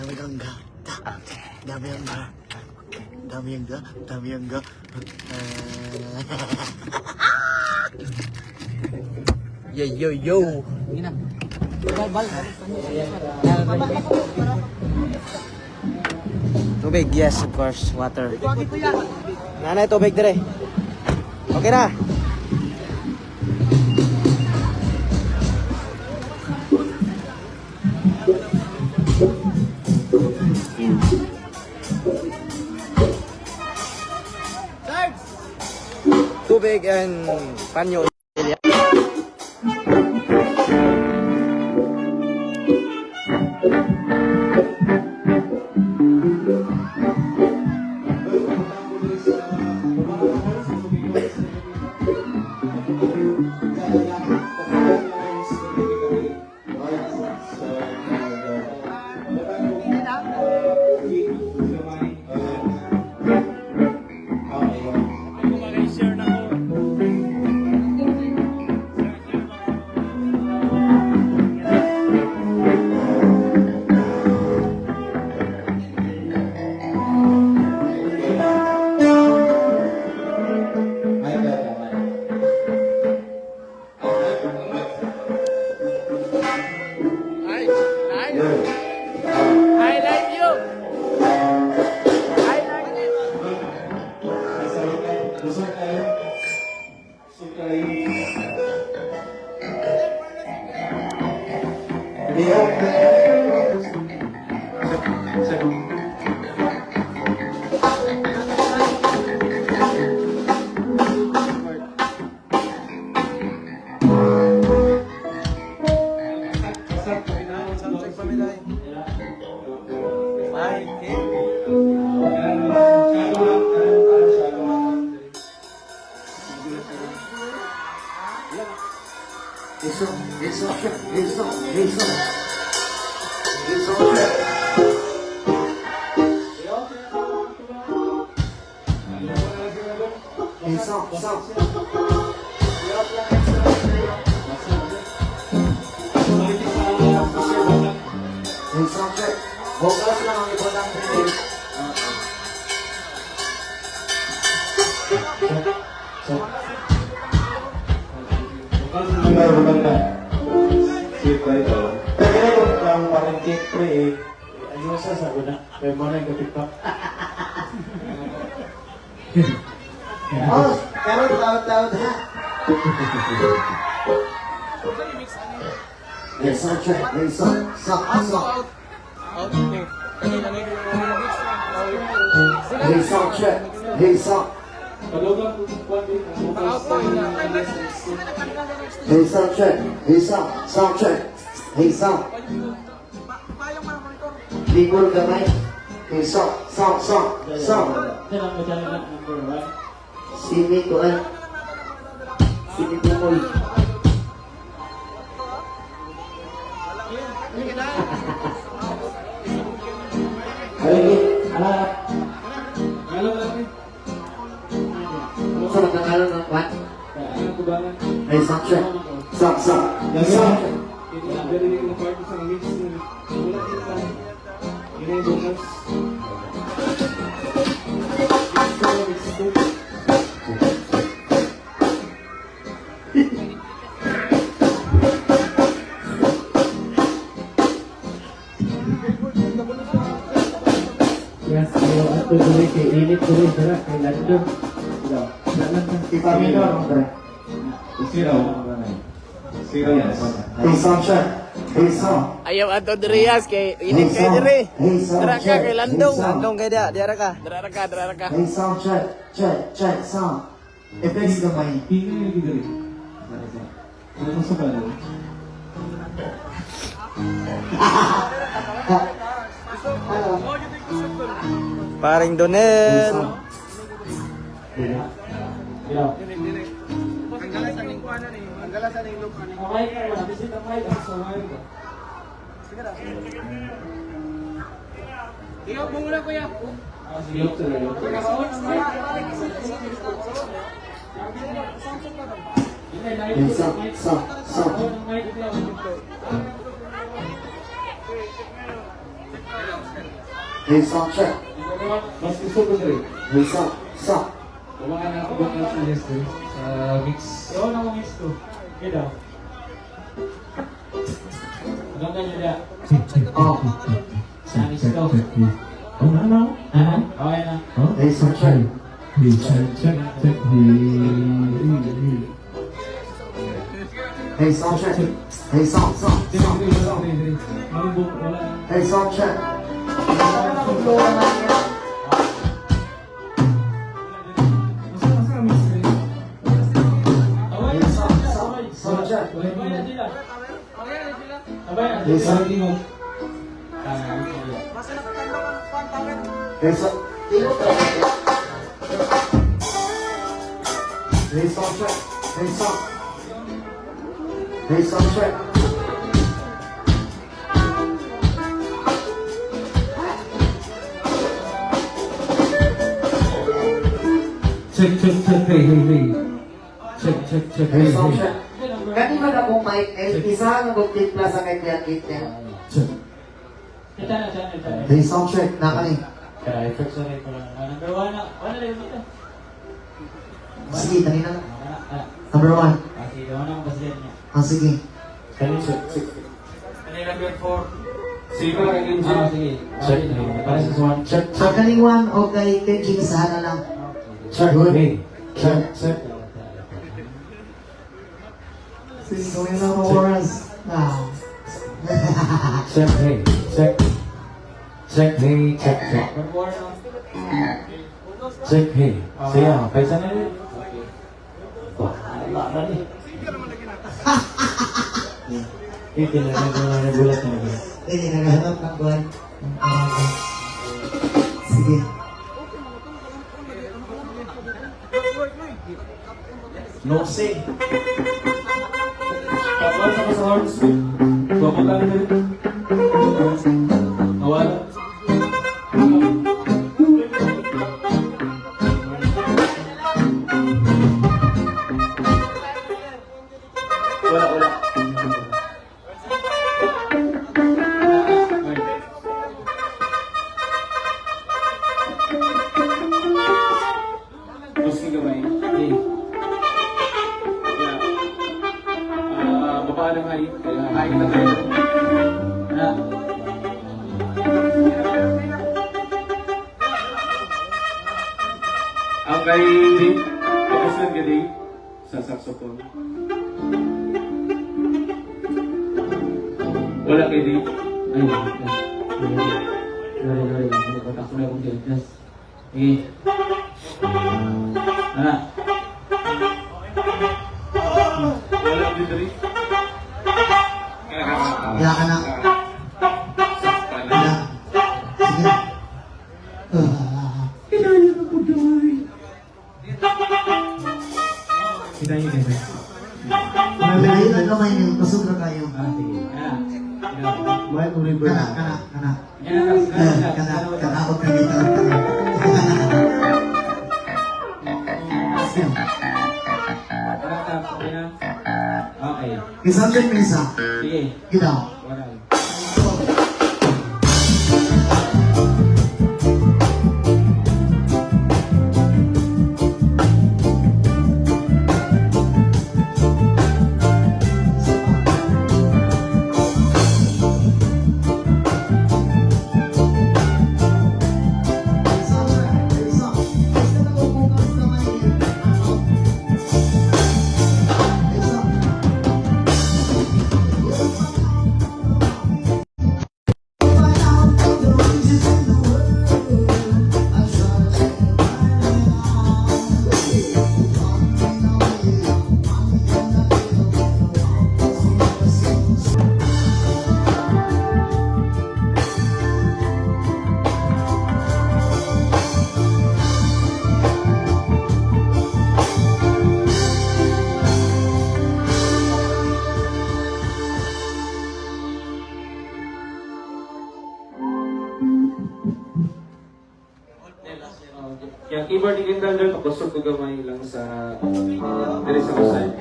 Damiyangga. Damiyangga. Damiyangga. Damiyangga. Yo, yo, yo. Tubig, yes, of course, water. Nanay, tubig dire. Okay na. Tubig and panyo. Bukas lang ang ibang training. Sip ito. Pero ang parang cake pre ano sa sabi na? Kaya mo na yung katikpak. Oh, pero taot-taot ha. Yes, I'll check. Hey, stop. Hey, stop, check. Hey, stop. Hey, stop, check. Hey, stop. Stop, check. Hey, stop. Libur gamay. Hey, stop. Sini tuan. Sini tumoy. Sa nakakalong ng kwan? Ay, stop. Yes, kalau aku boleh ke ini boleh gerak ke London. Kita minum, Andre. Ayaw ato Dirias kay init kay diri. Dara ka kay Landong. Landong kay dia, diara ka. Dara ka. Hey, sound check, sound. Effects gamay. Tinggal lagi dari. Masuk kan? Paring Donel. Iyok mo muna kuya. Stop. Hey, sound check. Mas gusto ko diri. Hey, sound. Sound. Wala ka na ako ba ng suggest diri sa mix. Yo na mo mix ko. Kida. Ano ka niya? Oh. Sa mix ko. Oh, no. Okay na. Hey, sound check. Hey, check. Hey, sound check. Hey, sound, sound, sound. Hey, sound check. Hey, sound, sound, sound check. Hey, sound. Hey, sound. Hey, sound check. Hey, sound. Hey, sound check. Check, hey. Check, Hey, sound check. Kanina na kung may isa nga mag-tip plus ang kaya kitten. Check. Hey, sound check. Nakani. Kaya effects na rin ko lang. Number 1 na. Ano lang ito? Sige, kanina na. Number 1. Sige, gawa na ang basihan niya. Sige. Kanina check. Kanina number 4. Sige ba kay Kenji? Sige. Check. Para sa one. Check. Sa kaning 1 o kay Kenji kasahan na lang. Check. Good. Check. Sige, gawin na mga oras. Check. Hey. Check. Check. Hey. Check. Check. Hey. Sige, paisa na rin. Wala na rin. Hindi na nagulat na rin. Hindi, naghahanap ng buwan. Sige. No say. Kapag sa sa horns, babag lang rin. Nawala. Wala. Gusto ka ba eh? Baba na nga eh. Kaya kain na tayo. Ang kay Dave, tapos lang ka Dave, sa saxophone. Wala kay Dave. Ay, Lari. Kontak ko na akong Dave. Sige. Wala dito rin. Wala ka na. Wala. Sige. Hintayin kayo. Malayo na kamay niyo. Pasok na kayo. Sige. May river. Kana. Kana. Ako ka dito. Okay. Isang din misa. Sige. Kita. Wala. Yung keyboard ni Kendall doon, pakusog ko gamay lang sa diri sa usay.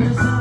Yeah.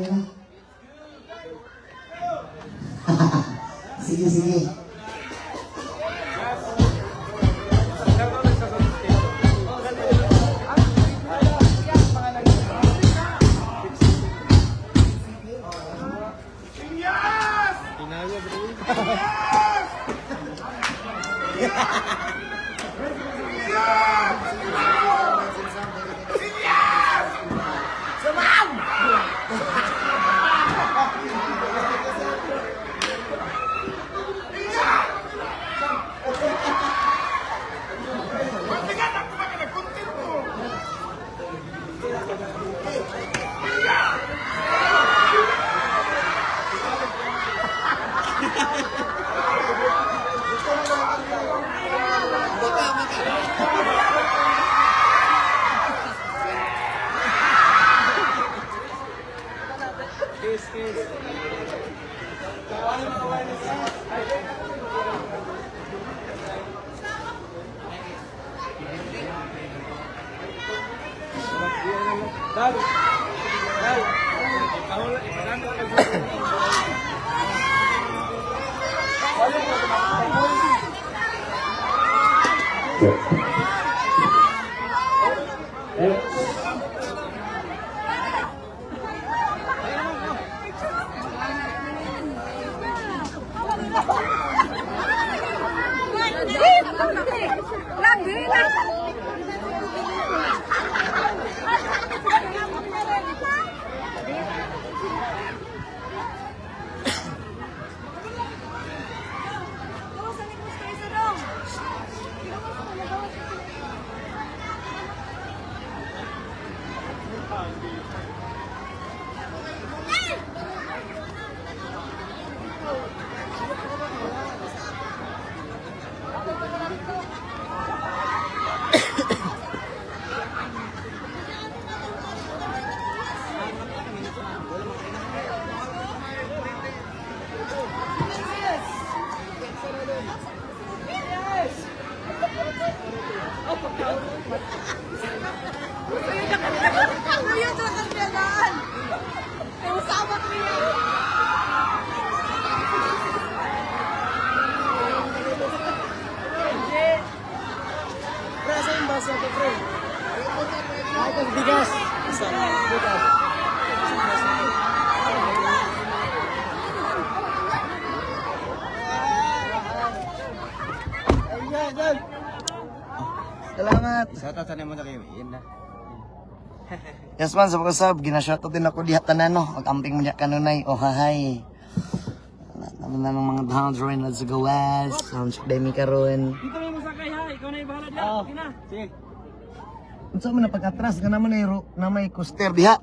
na. Sige, sige. Bigas. Salamat. Sa tatanin mo na kayo. Yan na. Yes man, sa pagkasab, ginashoutout din ako diha tanan no. Mag-amping mo niya kanunay. Oh, hahay. Naman na ng mga downs rin at sa gawas. Soundcheck dahil karon. Dito may musakay ha, ikaw na yung bahala dyan. Okay na. Sige. Unsa man na pag-atras ka naman na may coaster diha.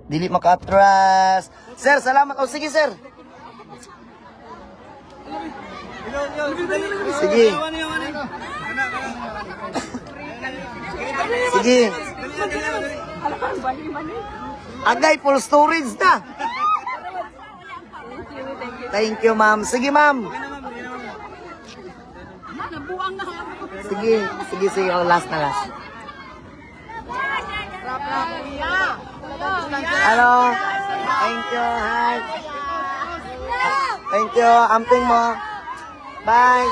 Dili maka-atras. Sir, salamat. Oh, sige sir. Sige. Sige. Agay, full storage na. Thank you, ma'am. Sige, ma'am. Sige, sige, sige. Oh, last na last. Hello. Thank you. Hi. Thank you. Amping mo. Bye.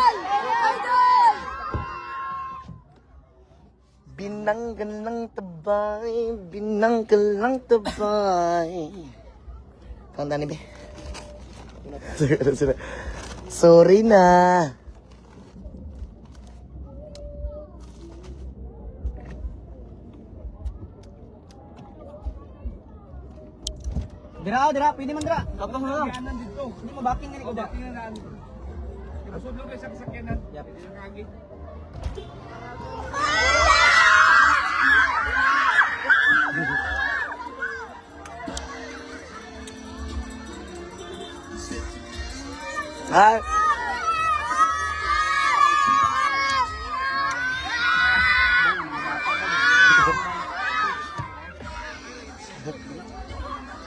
Binanggal ng tabay, binanggal ng tabay. Kanta ni Be. Sorry na. Dira, pwede man dira. Tapos mo lang. Hindi mo backing nga ni ko ba? Sudlo kayo sa kasakyanan. Yep. Hi.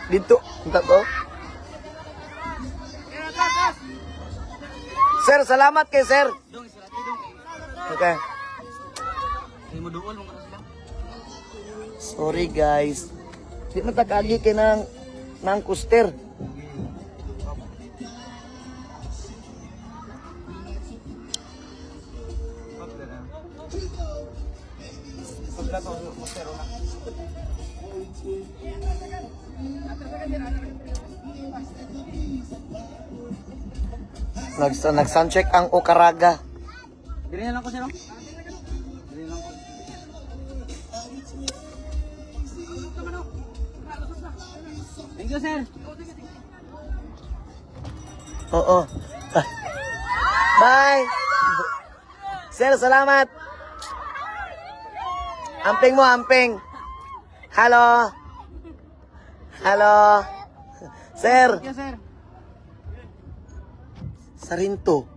Dito, entah ko. Sir, salamat kay sir. Okay. Sorry guys. Di matakagi kay ng kuster. Nag-suncheck ang Okaraga. Dili lang ko sir. Thank you sir. Oo. Bye! Sir, salamat! Amping mo, amping! Hello! Hello! Sir! Thank you sir. Sarinto.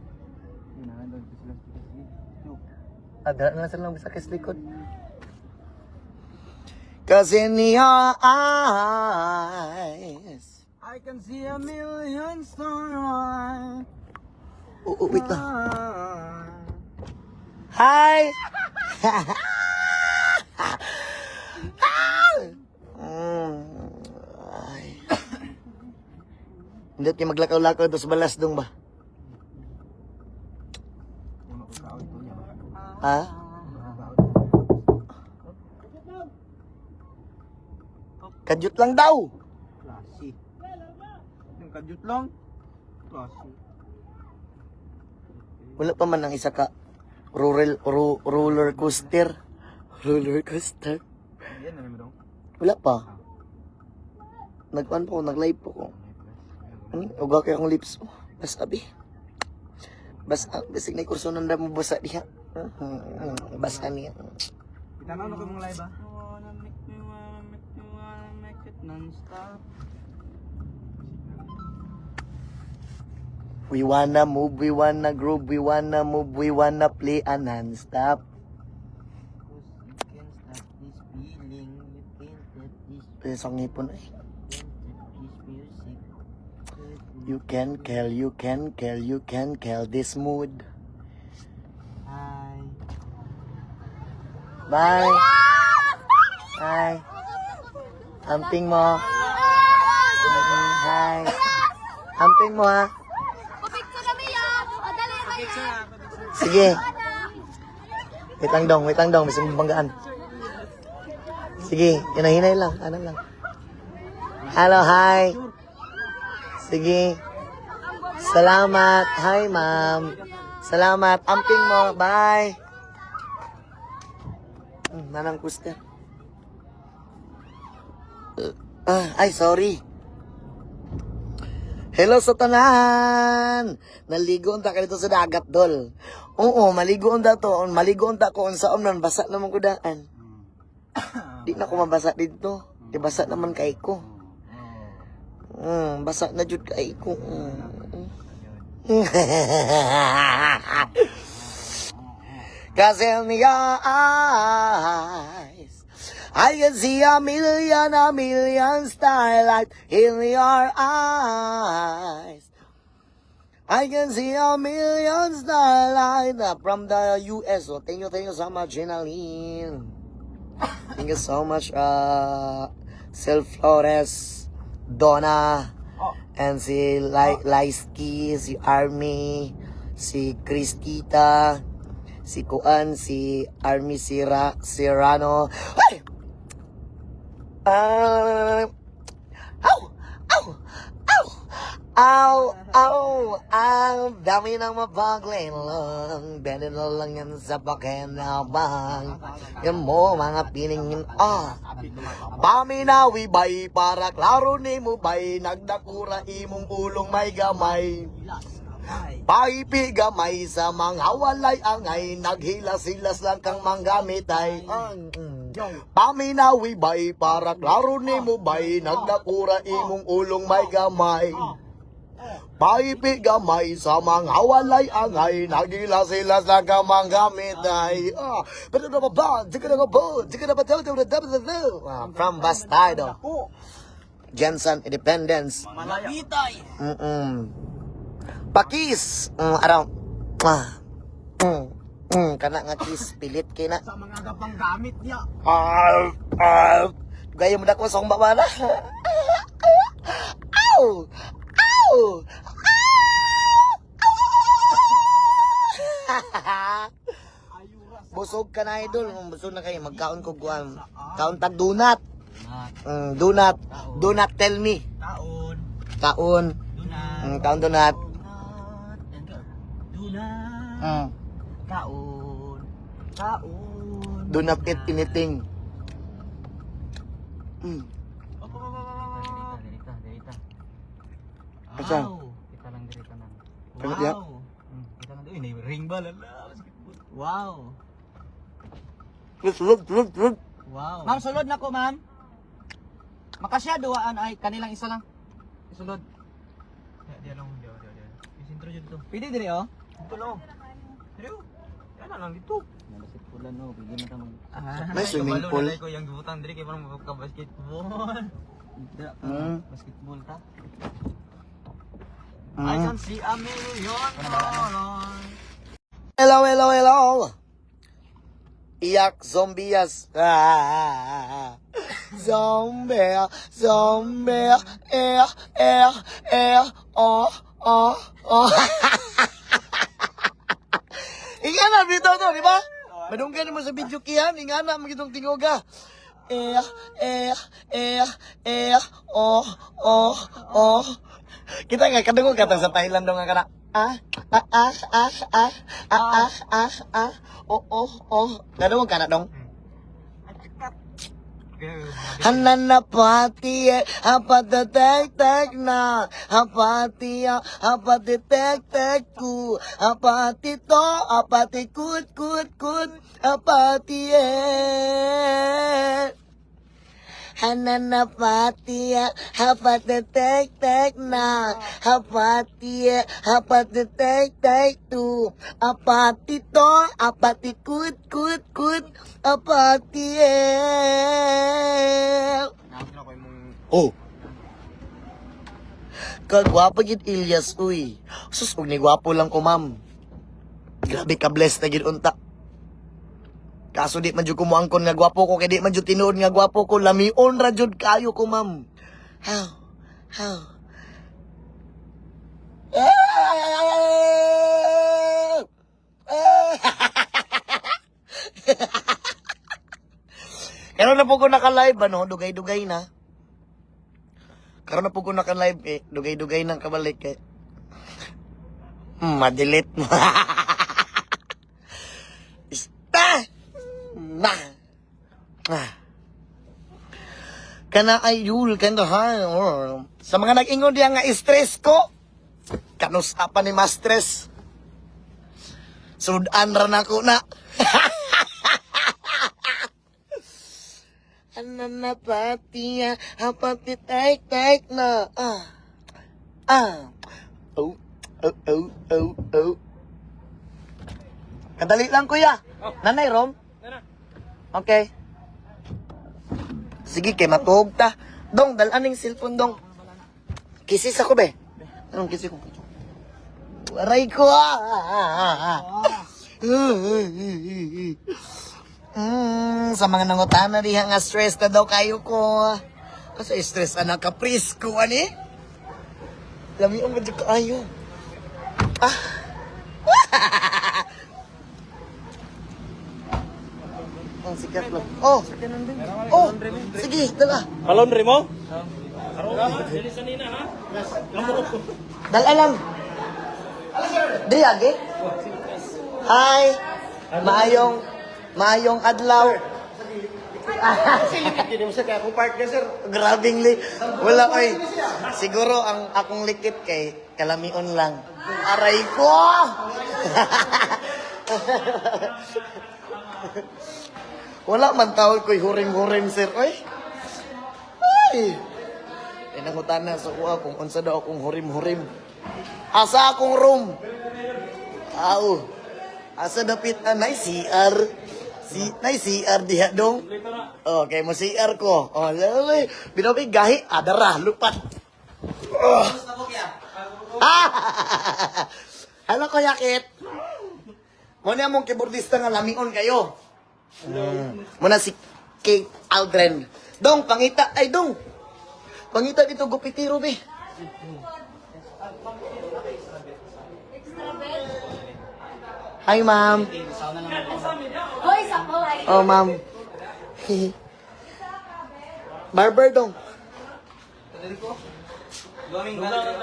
Ada na sila bisa kes likod. Cause in your eyes I can see a million stars. wait lang. Hi! Ay. Hindi kayo maglakaw-lakaw dos balas dong ba? Ha? Kadyut lang daw. Klase. Yung kadyut lang. Klase. Wala pa man ang isa ka roller coaster. Roller coaster. Yan na naman dong. Wala pa. Nag-on po, nag-live po ko. Ano? Uga kayo akong lips. Oh, basta abi. Basta, basig na kurso nanda mo basa diha. Basta niya. Itanaw na ko mong live ah. Wanna make it non-stop. We wanna move, we wanna groove, we wanna move, we wanna play a non-stop. You can stop this feeling. You can't let this Pesang ngipon ay. music. You can kill this mood. Hi. Bye. Hi. Amping mo. Hi. Amping mo ha. Sige. Wait lang dong. Bisa mabanggaan. Sige, hinay lang. Ano lang. Hello, hi. Sige. Salamat. Hi, ma'am. Salamat. Amping mo. Bye. Nanang kuster. Ay, sorry. Hello sa tanan. Naligo unta ka dito sa dagat, dol. Oo, maligo unta to. Maligo unta ko unsa man basa naman ko daan. Di na ko mabasa dito. Di basa naman kay ko. Basa na jud kay ko. Cause in your eyes I can see a million starlight in your eyes. I can see a million starlight from the US. So thank you so much, Jenaline. Thank you so much, Sel Flores, Donna, and si Laisky, si Army, si Cristita, si Kuan, si Army Serrano. Hey! Ang dami ng mabagling lang. Dali na lang yan sa pakinabang. Yan mo mga piningin. Paminawi bay para klaro ni mo bay. Nagdakura imong ulong may gamay. Paipi gamay sa mga walay angay. Naghilas-hilas lang kang manggamitay. Paminawi bay para klaro ni mo bay. Nagdakura imong ulong may gamay. Paipi gamay sa mga walay angay. Naghilas-hilas lang kang manggamitay. From Bastardo, Jensen Independence, Malapitay. Pakis, araw. Kana nga kiss pilit kina. Sa mga gapang gamit niya. Gaya mo na ko sa akong babala. Ow! Ow! Busog ka na, idol. Busog na kayo. Magkaon ko guwan. Kaon tag donut. Donut. Donut tell me. Taon. Kaon. Kaon donut. Donut. Kaon. Kaon. Do not eat anything. Asa? Kita lang dirita nang. Ano diya? Kita lang doon. Ring ball. Wow. Sulod. Wow. Ma'am, sulod na ko, ma'am. Makasya duwaan ay kanilang isa lang. Sulod. Di lang, di. Isintro jud to. Pwede dire oh. Dito lang. Dire. Yan lang dito. Nalasip pulan no, pwede na ta mag. May swimming pool. Ko yang gibutang dire kay parang magka-basketball. Basketball ta. I can see a million dollars. Hello. Iyak zombies. Zombie. Ingana bitaw to, di ba? Madunggan mo sa video kiyan, ingana magitong tingoga. Kita nga kadungog katang sa Thailand dong nga kana. Kadungog kana dong. Hananapati apata tek na apati apati tek ku apati to apati kut apati Hananapati apati tek na apati apati tek tu apati to apati kut apati Oh. Kagwapo gid Ilyas uy. Sus ug ni gwapo lang ko ma'am. Grabe ka blessed na gid unta. Kaso di man jud ko moangkon nga gwapo ko kay di man jud tinuod nga gwapo ko lamion ra jud kayo ko ma'am. How? Karon na po ko naka-live ano, dugay-dugay na. Karon na po ko naka-live eh, dugay-dugay nang kabalik eh. Madelete mo. Kana ayul kanda ha. Sa mga nag-ingon diya nga stress ko. Kanus apa ni ma-stress. Sudan ra nako na. Hananapati apati tek na. Oh. Kadali lang kuya. Nanay Rom. Okay. Sige kay matuog ta. Dong, dalaning cellphone dong. Kisis ako be. Anong kisis ko? Waray ko sa mga nangutana diha nga stress na daw kayo ko. Kasi stress anak kapris ko ani. Lami ang medyo kaayo. Ang sikat lang. Oh, sige, dala. Palondre mo? Dala lang. Di agi. Hi. Maayong adlaw. Grabing li. Wala kay. Siguro ang akong likit kay kalamion lang. Aray ko. Wala man tawag ko'y hurim-hurim, sir. Ay! Inangutan na sa kuha kung unsa daw akong hurim-hurim. Asa akong room? Asa dapit nay CR. Nay CR diha dong. Okay, mo CR ko. Lalay. Binabi gahi. Adara, lupat. Hala ko yakit. Muna mong keyboardista nga lamion kayo. Muna si Kate Aldrin. Dong, pangita. Ay, Dong. Pangita dito, gupitiro, be. Hi, ma'am. Hoy, sa kulay. Oh, ma'am. Barber, Dong. Going manager.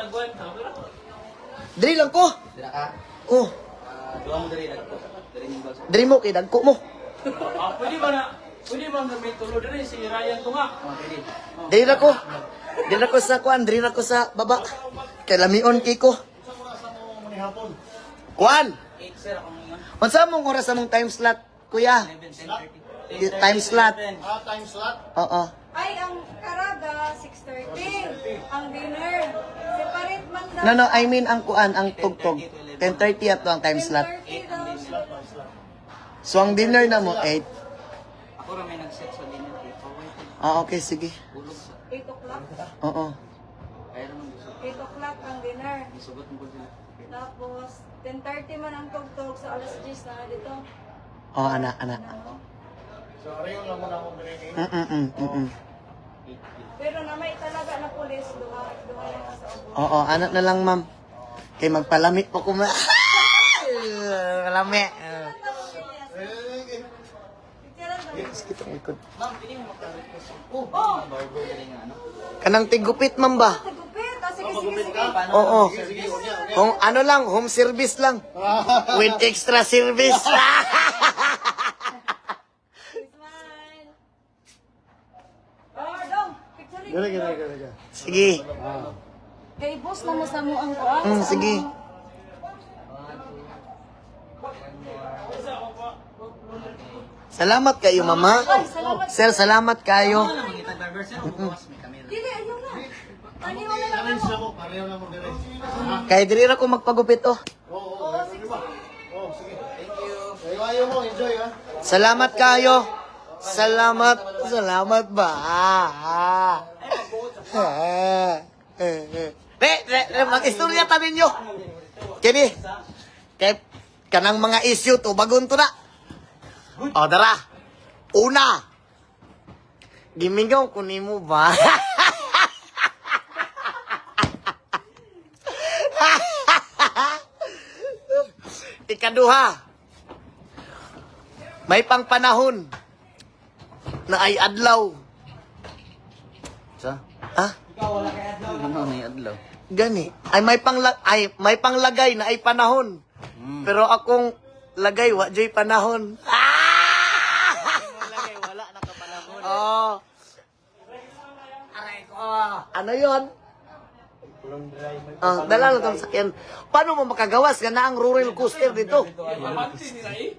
Diri lang ko. Dira ka. Oh, Duwa mo diri dagko. Diri yung balsa. diri mo, kay dagko mo. Pwede ba may tulo din si Ryan to nga? Pwede. Diri na ko. Diri na ko sa kuan, diri na ko sa baba. Kay lamion kay ko. Kuan. 8 sir akong ingon. Unsa mong oras sa mong time slot, kuya? 11, 10:30. Time slot. time slot. Oo. Ay, ang karaga, 6:30. Ang dinner, separate man daw. No, I mean ang kuan, ang tugtog. 10:30 ato ang time slot. 10:30 daw. So ang dinner na mo 8. Ako ra may nag-set sa dinner kay Paway. Ah, okay, sige. Bulog sa 8 o'clock. Oo. kaya naman gusto. 8 o'clock ang dinner. Isugot mo ko sila. Tapos, 10:30 man ang tugtog sa alas 10 na dito. Oh, ana. So, ariyo lang muna akong binigay. Pero na may talaga na pulis, duha lang sa ubo. Oo, anak na lang, ma'am. Kay magpalamit po ko ma. Malami. Picture lang daw. Ma'am, pili mo magka-request. Oh, barber diri nga ano. Kanang tigupit, ma'am ba? Tagupit. Ah, sige. Oo. Kung ano lang, home service lang. With extra service. Smile. Oh, dong. Picture Gala. Sige. Kay boss na mo sa mo ang kuan. Sige. Salamat kayo, mama. Sir, salamat kayo. Ano naman kita barber sir? Bukas may camera. Dili, ayaw na. Ano na lang Challenge ako. ako, pareho lang mo dire. Kay diri ra ko magpagupit, oh. Oo, sige. Oh, sige. Thank you. Ayaw mo, enjoy ha. Salamat kayo. Salamat ba? Mag-istorya ta ninyo. Kini. Kay kanang mga issue to bagon to na. O dara. Una. Gimingaw ko nimo ba? Ikaduha. May pangpanahon na ay adlaw. Sa? Ha? Ano may adlaw? Gani. May panglagay na ay panahon. Pero akong lagay wa joy panahon. Lagay wala nakapanahon. Oh. Aray ko. Ano 'yon? Dala lang tong sakyan. Paano mo makagawas ka na ang rural coaster dito?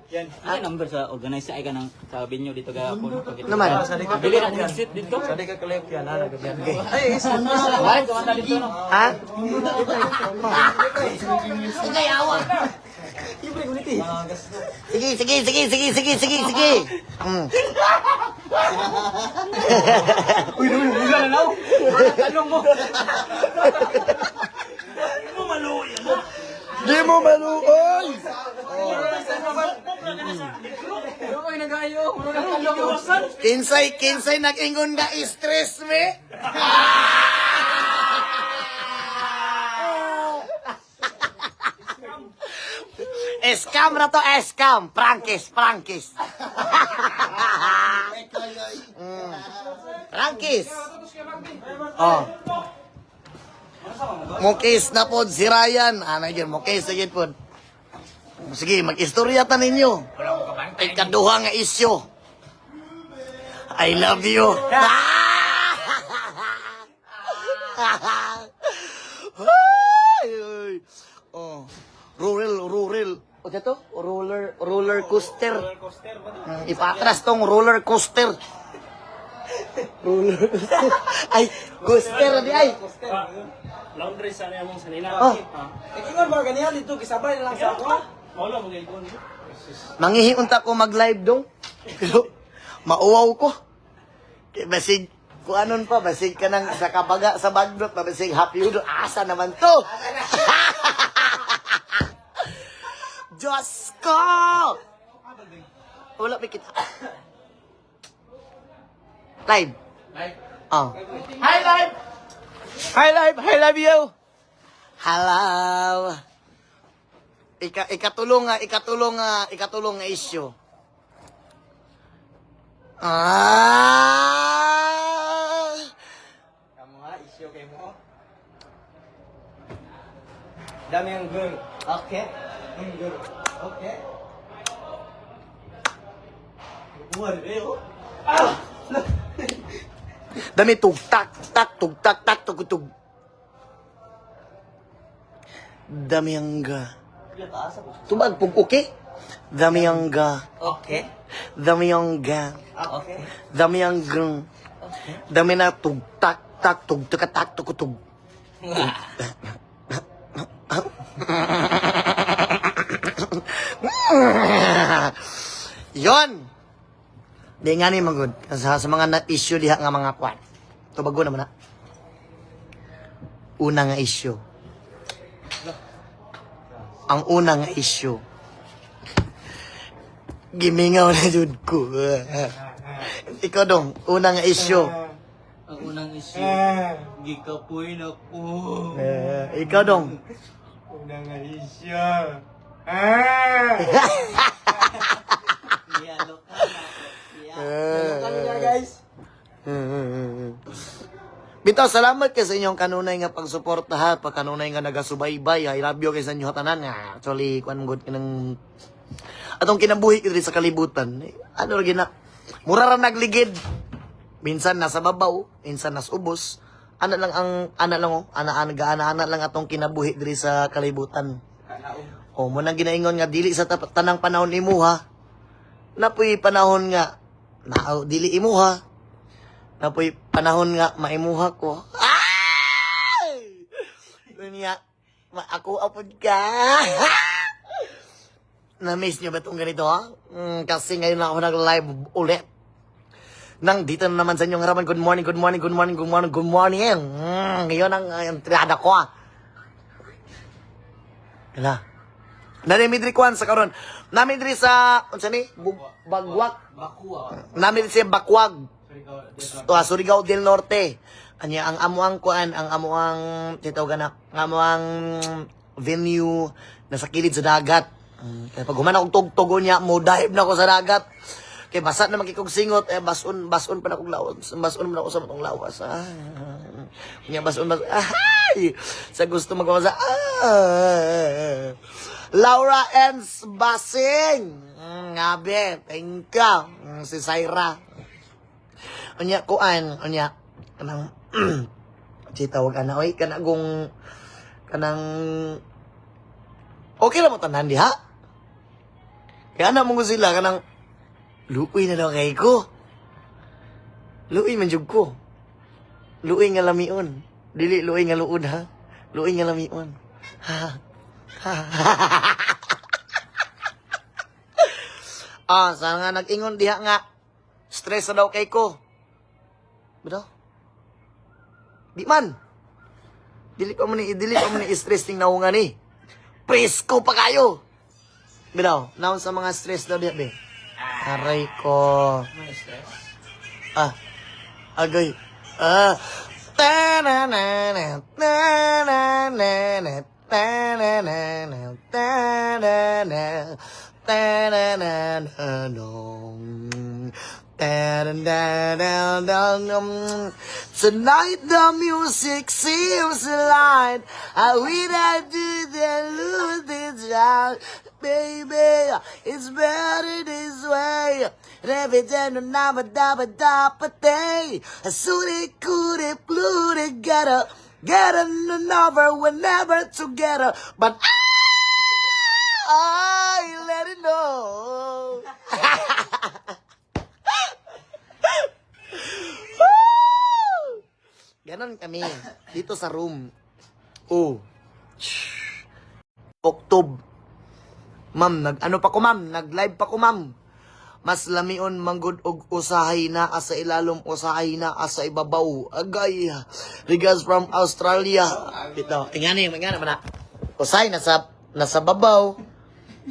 Yan number sa organizer ay kanang sa venue dito gahapon. Naman. Bili na ng seat dito. Sa ka collect yan ana gabyan. Ay, sana. Dito no. Ha? Sige. Wala na law. Tanong mo. Di mo maluoy! Ano ko nagayo? Muro na kalokosan. Kinsay nag-ingon nga stress me? Scam na to, scam. Frankis. Frankis. Oh. Mukis na pod si Ryan. Ano yun, mukis na yun pod. Sige, mag-istorya ta ninyo. Ikaduha nga isyo. I love you. Oh, rural. O dito? Roller coaster. Ipatras tong roller coaster. Ay, coaster di ay. Laundry sa niya mong sanina. Oh, Ingon ba ganyan dito kisabay na lang sa ako. Wala mo gaygon. manghihiunta ko mag-live dong. Pero mauwaw ko. Kaya basig kuanon pa, basig ka nang sa kabaga sa bagnot, basig happy udo. Asa naman to? Diyos ko! Wala pa kita. Live. Oh. Hi, live! Hi, live! I love you! Hello. Ikatulong nga issue. Kamu nga, issue kay mo. Dami ang girl. Okay. Ang girl. Okay. Buwan, oh. Dami tugtak, tugtug. Dami ang ga. Tubag pug okay? Dami ang ga. Okay. Dami ang ga. Okay. Dami ang gang. Dami na tugtak, tugtug. Yon. Di nga ni magud sa mga na-issue diha nga mga kwan. Tubago naman na. Una nga issue. Ang una nga issue. Gimingaw na jud ko. Ikaw dong, una nga issue. Ang unang issue, gikapoy na ko. Ikaw dong. Unang issue. Iyalo ka na. Guys. Bitaw, salamat kay sa inyong kanunay nga pagsuporta ha, pagkanunay nga nagasubaybay. I love you kay sa inyo tanan nga. Actually, kuan good kanang atong kinabuhi diri sa kalibutan. Ano ra gina? Mura ra nagligid. Minsan nasa babaw, minsan nasa ubos. Ana lang atong kinabuhi diri sa kalibutan. O mo nang ginaingon nga dili sa tanang panahon imuha. Napoy panahon nga dili imuha. Napoy panahon nga maimuha ko. Ay! Dunya, ako apod ka. Na-miss nyo ba itong ganito, ha? Kasi ngayon ako nag-live ulit. Nang dito na naman sa inyong harapan, good morning. Ngayon ang entrada ko, ha? Kala. Namidri kuhan sa karon. Namidri sa, unsa ni? Bagwak. Namidri sa Bakwag. Surigao del Norte. Anya ang amuang kuan, ang amuang venue nasa kilid sa dagat. Kaya pag humana kong tugtugon niya, mo dive na ako sa dagat. Kaya basa na makikog singot, basun pa na kong lawas. Basun na ako sa matong lawas. Kanya basun. Ay! Sa gusto magwasa. Laura Ens Basing. Ngabe, thank you. Si Syra. Anya kuan, anya kanang tawag ana oy kanang okay na mo tanan diha. Kaya na mo sila kanang luoy na daw kay ko. Luoy man jud ko. Luoy nga lamion. Dili luoy nga luod ha. Luoy nga lamion. Sa nga nag-ingon diha nga stress na daw kay ko. Bedo? Di man. Dili pa mo ni stress ting naungan ni. Presko pa kayo. Bedo, naon sa mga stress daw diha be. Aray ko. May stress. Agay. Tonight the music seems light. I will I do the lose this child. Baby, it's better this way. Every day no never day. As soon as could it flew together. Get another whenever together. But I let it know. Ganon kami dito sa room. October. Ma'am, nag-live pa ko, ma'am. Mas lamion manggod og usahay na asa ilalom, usahay na asa ibabaw. Agay. Regards from Australia. Ito, ingani man. Usahay nasa babaw.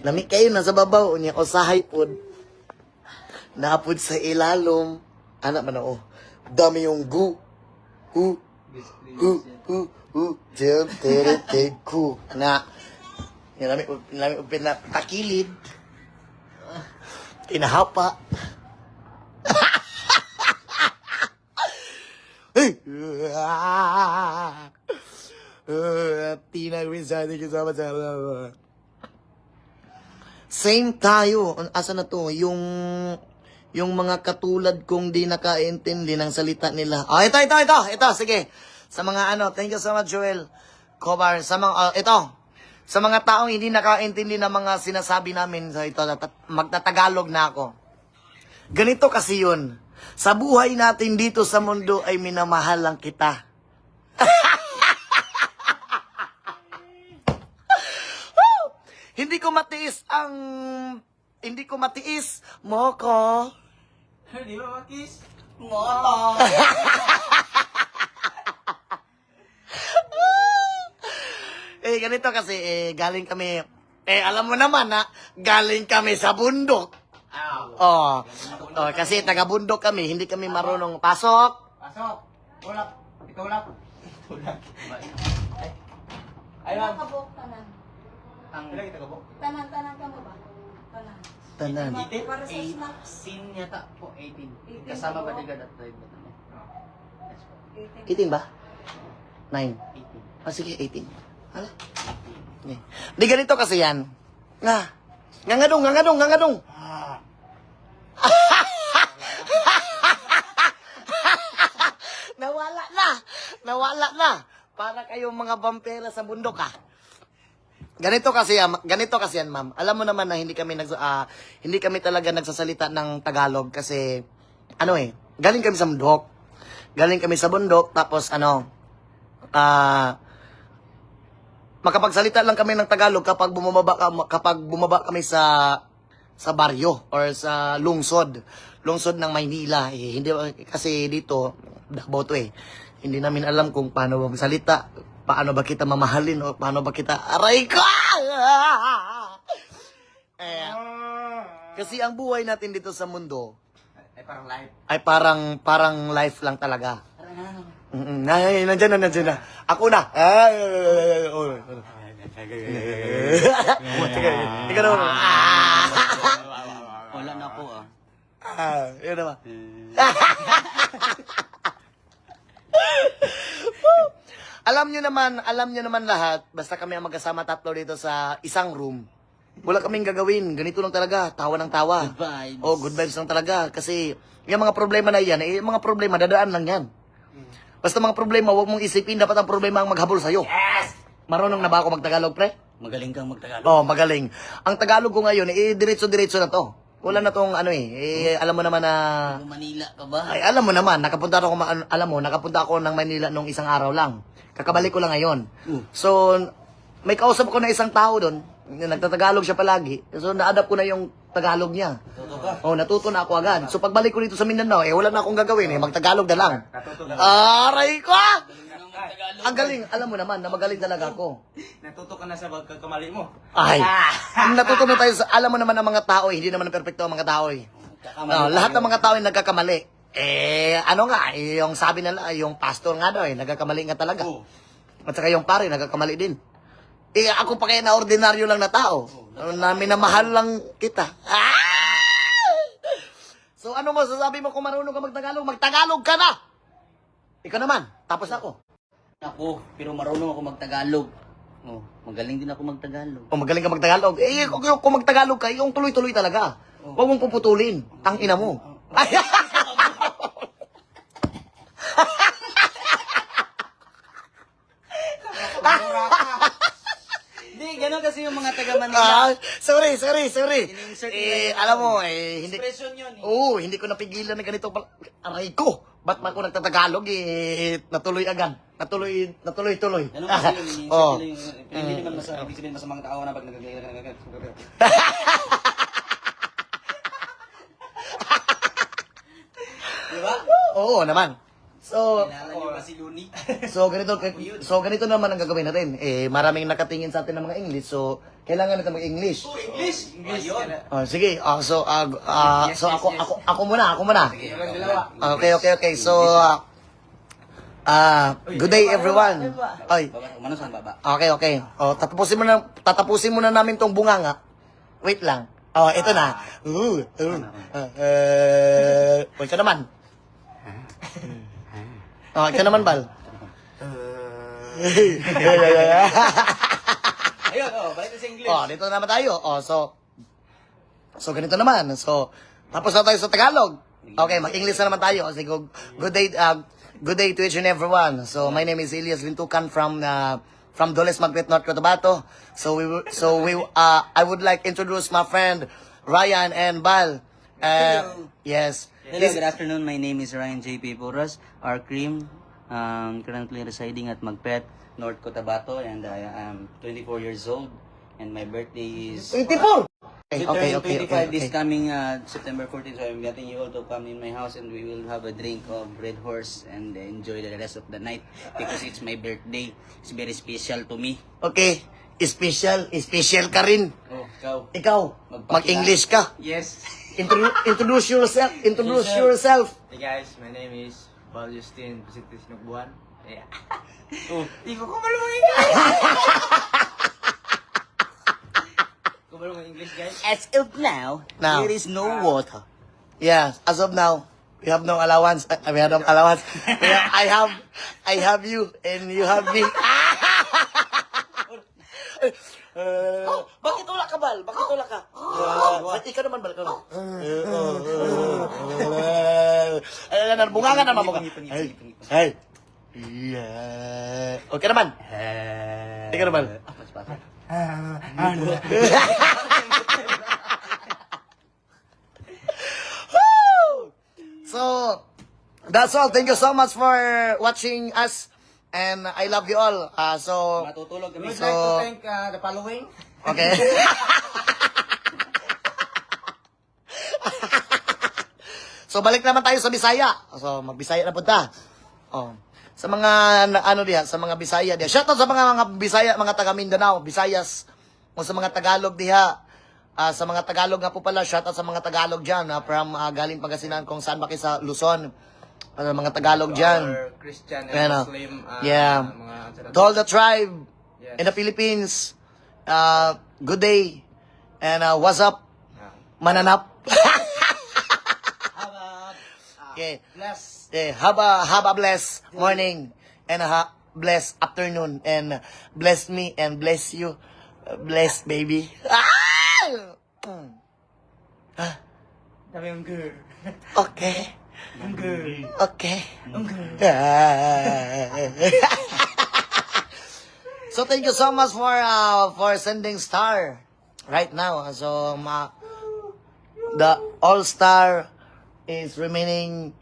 Lami kayo nasa babaw, unya usahay pod. Napod sa ilalom. Anak man Dami yung gu. Hu. Jel, tere, te, ku. Na. Nilami upin na takilid. Tinahapa. Tinagwisado kasama sa same tayo. Asa na to? Yung mga katulad kong di nakaintindi ng salita nila. Oh, ito. Sige. Sa mga thank you so much, Joel Cobar. Sa mga, ito. Sa mga taong hindi nakaintindi ng mga sinasabi namin, so ito, magtatagalog na ako. Ganito kasi yun. Sa buhay natin dito sa mundo ay minamahal lang kita. Hindi ko matiis mo ko. Di ba makis? Ganito kasi, galing kami, alam mo naman galing kami sa bundok. Kasi taga-bundok kami, hindi kami marunong pasok. Pasok. Tulak. Itulak. Ay, Ilang ma'am. kabok tanan? Ilang kita ka po? Tanan ka mo ba? Tanan. Tanan. Para sa snacks. 18 yata po, 18. 18 Kasama po. bodyguard at driver. 18 ba? 9. 18. Sige, 18. Hala. Di ganito kasi yan. Ngangadong. Nawala na. Para kayong mga vampira sa bundok Ganito kasi yan, ma'am. Alam mo naman na hindi kami talaga nagsasalita ng Tagalog kasi galing kami sa bundok. Tapos makapagsalita lang kami ng Tagalog kapag bumaba kami sa baryo or sa lungsod ng Maynila. Hindi kasi dito Davao to Hindi namin alam kung paano magsalita, paano ba kita mamahalin o paano ba kita aray ko. Kasi ang buhay natin dito sa mundo Ay, parang live. ay parang life lang talaga. Nandiyan na. Ako na. Ikaw naman. Wala na po Yun naman. Alam nyo naman lahat, basta kami ang magkasama tatlo dito sa isang room. Wala kaming gagawin. Ganito lang talaga. Tawa ng tawa. Good vibes. Good vibes lang talaga. Kasi yung mga problema na yan, mga problema, dadaan lang yan. Basta mga problema, huwag mong isipin. Dapat ang problema ang maghabol sa'yo. Yes! Marunong na ba ako magtagalog, pre? Magaling kang magtagalog. Magaling. Ang Tagalog ko ngayon, diretso-diretso na to. Wala na tong alam mo naman na... Manila ka ba? Ay, alam mo naman, nakapunta ako ng Manila nung isang araw lang. Kakabalik ko lang ngayon. So, may kausap ko na isang tao doon. Nagtatagalog siya palagi. So, na-adapt ko na yung Tagalog niya. Natuto na ako agad. So, pagbalik ko dito sa Mindanao, wala na akong gagawin. Magtagalog na lang. Aray ko! Ang galing. Alam mo naman na magaling talaga ako. Natuto ka na sa pagkakamali mo. Ay, natuto na tayo sa... Alam mo naman ang mga tao, hindi naman perfecto ang mga tao. Lahat ng mga tao ay nagkakamali. Yung sabi nila, yung pastor nga daw nagkakamali nga talaga. At saka yung pare, nagkakamali din. Ako pa kaya na ordinaryo lang na tao. Na minamahal lang kita. So ano mo, sasabi mo kung marunong ka magtagalog? Magtagalog ka na! Ikaw naman, tapos ako. Ako, pero marunong ako magtagalog. Magaling din ako magtagalog. Magaling ka magtagalog? Kung magtagalog ka, yung tuloy-tuloy talaga. Huwag mong puputulin. Ang ina mo. Hindi, gano'n kasi yung mga taga-Manila. Sorry. In-insert nila Alam mo, hindi... Expression yun Hindi ko napigilan na ganito pala. Aray ko! Ba't man ako nagtatagalog, natuloy agad. Natuloy-tuloy. Ganun kasi yun, in-insert nila yung... Hindi naman ibig sabihin masamang tao na pag Diba? Oo naman. So, Kailangan nyo ba si Luni? so ganito naman ang gagawin natin. Eh, maraming nakatingin sa atin ng mga English. So, kailangan natin mag-English. English! Ayun. Sige. So ako muna. Okay. So, good day everyone. Ay. Umano saan baba? Okay. Oh, tatapusin muna namin tong bunganga. Wait lang. Oh, ito na. Ikaw naman. Oh, ikaw naman, Bal. Ayun, balik na sa English. Oh, dito naman tayo. Oh, so ganito naman. So, tapos na tayo sa Tagalog. Okay, mag-English na naman tayo. Sige, good day to each and everyone. So, my name is Elias Lintukan from Doles Magpet, North Cotabato. I would like to introduce my friend Ryan and Bal. Yes. Hello, good afternoon. My name is Ryan J.P. Puras, our cream, currently residing at Magpet, North Cotabato, and I am 24 years old, and my birthday is 24! turning 25 this Okay. coming September 14, so I'm getting you all to come in my house and we will have a drink of Red Horse and enjoy the rest of the night because it's my birthday. It's very special to me. Okay. Special ka rin. Oh, ikaw. Ikaw, mag-English ka. Yes. Introduce yourself. Hey guys, my name is Paul Justin Positis Nugbuan. Yeah. Di ko kumalungan Kumalungan English, guys. As of now, Now. there is no water. Yeah, as of now, we have no allowance. We have no allowance. I have you and you have me. Bakit wala ka, Bal? Bakit wala ka? Ikaw naman, Bal. Bunga naman mo ka. Hey. Yeah. Okay naman. Ikaw naman. So, that's all. Thank you so much for watching us. And I love you all. Matutulog kami. We'd like to thank the following. Okay. So, balik naman tayo sa Bisaya. So, mag-Bisaya na punta. Oh. Sa mga, sa mga Bisaya diha. Shoutout sa mga Bisaya, mga taga Mindanao, Visayas. O sa mga Tagalog diha. Sa mga Tagalog nga po pala, shoutout sa mga Tagalog dyan. From galing Pangasinan, kung saan ba kayo sa Luzon. Mga Tagalog dyan. Our Christian and Ayan, Muslim. yeah. Mga To all the tribe Yes. in the Philippines, good day. And what's up? Mananap. Okay. Bless. Have a blessed morning and a blessed afternoon and bless me and bless you. Bless baby. Sabi yung girl. Okay. Okay. So thank you so much for sending star right now. So the all-star is remaining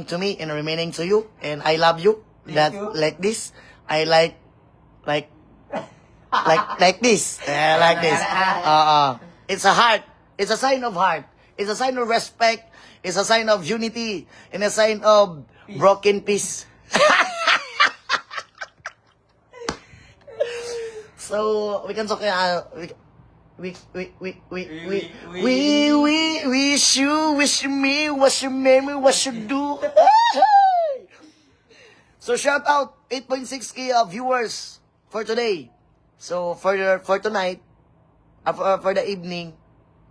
to me and remaining to you, and I love you. That you. like this. I like this. Like this. It's a heart. It's a sign of heart. It's a sign of respect. It's a sign of unity and a sign of broken peace. So we can talk. We wish you, me, what you memory, what you do. So shout out 8.6K viewers for today. So for tonight, for the evening.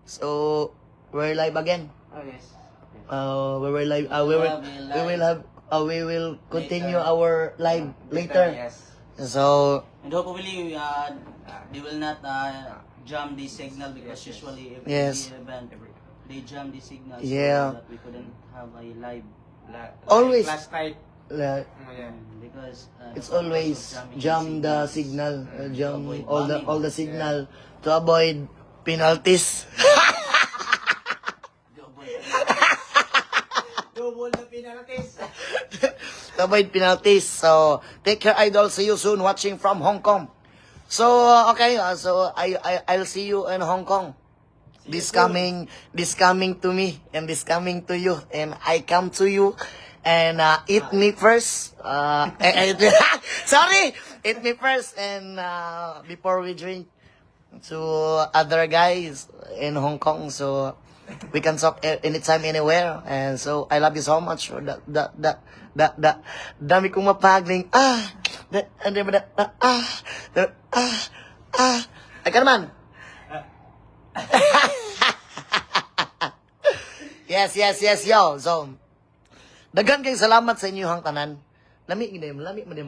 So we're live again. Oh, yes. We were live. We will continue our live later. Yes. So And hopefully, they will not jam the signal because usually every Yes. event, they jam the signal Yeah. so that we couldn't have a live. Always. Last night. uh, Because it's the always purpose of jam jamming the signal, jam all the signal to avoid penalties. Double na penalties. To avoid penalties. So take care, idol. See you soon. Watching from Hong Kong. So okay. So I'll see you in Hong Kong. This coming to me and this coming to you, and I come to you And eat me first. Sorry! Eat me first and before we drink to other guys in Hong Kong. So we can talk anytime, anywhere. And so I love you so much. Dami kong mapagling. Ay ka naman. Yes, yo. So, dagan kay salamat sa inyong tanan. Lami man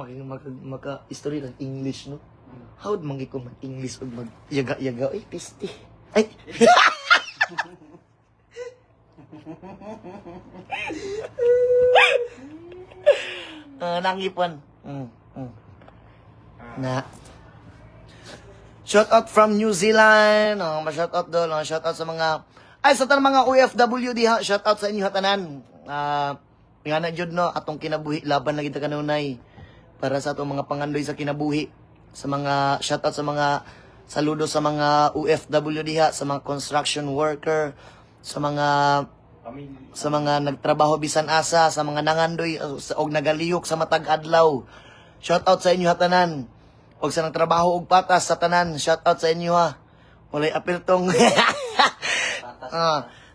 maka-history ng English, no? How would mangi ko mag-English o mag-yaga-yaga? Ay, pisti. Ay. Nangipon. Na. Shout out from New Zealand. Ma-shout out doon. Shout out sa mga sa tanang mga OFW diha. Shout out sa inyo tanan. Nga na jud no atong kinabuhi laban na kita kanunay para sa atong mga pangandoy sa kinabuhi. Sa mga shout out sa mga saludo sa mga OFW diha, sa mga construction worker, sa mga nagtrabaho bisan asa, sa mga nangandoy og nagalihok sa matag adlaw. Shout out sa inyo tanan. Og sa nagtrabaho og patas sa tanan, shout out sa inyo ha. Walay apil tong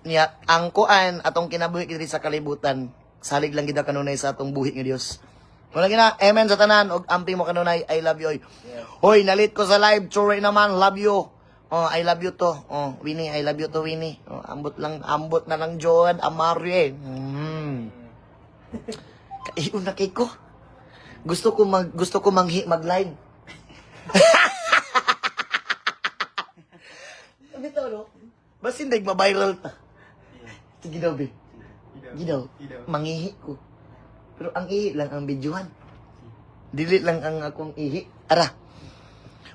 niya ang kuan atong kinabuhi diri sa kalibutan. Salig lang gid kanunay sa atong buhi nga Dios. Wala gina, amen sa tanan og ampi mo kanunay. I love you. Hoy, nalit ko sa live. Chore naman, love you. I love you to. Winnie, I love you to Winnie. Ambot na lang Joan Amari. Kaiyon na kay ko. Gusto ko mag-live. Bitaw no? Basta hindi ma-viral ta. Sige daw, be. Gidaw, mangihi ko. Pero ang ihi lang ang videohan. Dili lang ang akong ihi. Ara.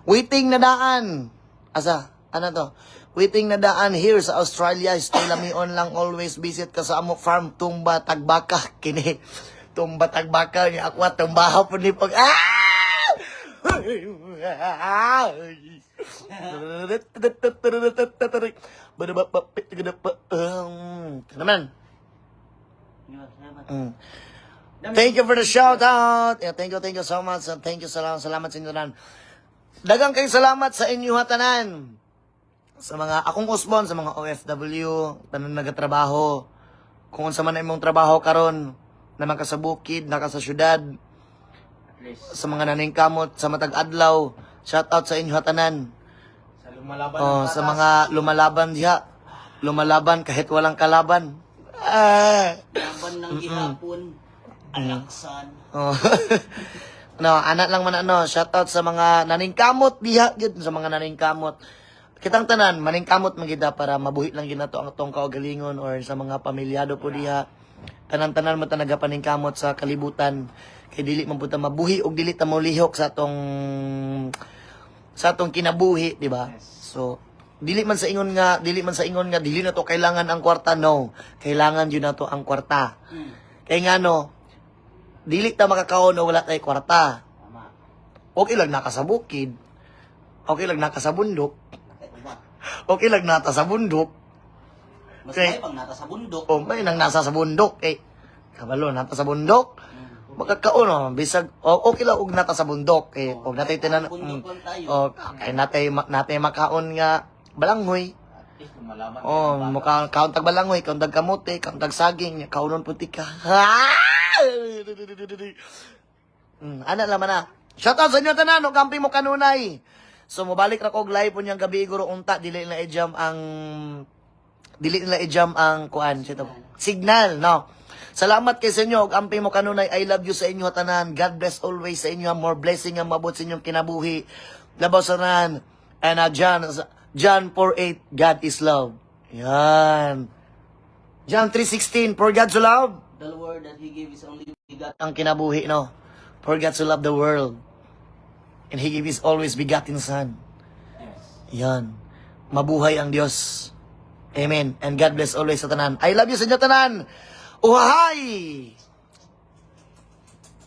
Waiting na daan. Asa? Ano to? Waiting na daan here sa Australia. Stay lamion lang. Always visit ka sa amo farm. Tumba, Tagbaka. Kini. Tumba, Tagbaka. Niya ako at tumbahaw po ni pag... Naman. Thank you for the shout out. Yeah, thank you so much. Thank you, salamat sa inyo tanan. Dagang kay salamat sa inyo tanan. Sa mga akong usbon, sa mga OFW, tanan nagatrabaho. Kung unsa man imong trabaho karon, naman ka sa bukid, naka sa syudad, sa mga naningkamot, sa matag adlaw, shout out sa inyo tanan. Sa lumalaban sa mga lumalaban diha. Lumalaban kahit walang kalaban. Laban ng gihapon. Alaksan. Anak lang man shout out sa mga naningkamot diha gid, sa mga naningkamot. Kitang tanan maningkamot man gid para mabuhi lang gid nato ang atong kaugalingon or sa mga pamilyado po diha. Tanan-tanan mo ta nagapaningkamot sa kalibutan kay dili man puta mabuhi og dili ta molihok sa atong kinabuhi, di ba? So dili man sa ingon nga dili na to kailangan ang kwarta, no. Kailangan yun na to ang kwarta. Kay nga no, dili ta makakaon o wala tay kwarta. Okay lang naka sa bukid. Okay lang naka sa bundok. Okay lang nata sa bundok. Mas may pang nata sa bundok. May nang nasa sa bundok. Kabalo nata sa bundok. Makakaon no, bisag okay lang og nata sa bundok. Og natay tanan. Okay natay makaon nga balanghoy. Kaon tag balanghoy, kaon tag kamote, kaon tag saging, kaunon puti ka. Ana laman na. Shout out sa inyo tanan, og kampi mo kanunay. So mobalik ra ko og live unyang gabi guro unta dili nila i-jam ang kuan sito. Signal, no. Salamat kay sa inyo og ampi mo kanunay. I love you sa inyo tanan. God bless always sa inyo. More blessing ang mabot sa inyong kinabuhi. Labaw sa tanan. And John 4:8, God is love. Yan. John 3:16, for God so love The word that He gave His only begotten. ang kinabuhi, no? For God so love the world. And He gave His always begotten Son. Yan. Mabuhay ang Diyos. Amen. And God bless always sa tanan. I love you sa inyo tanan. Uhahay!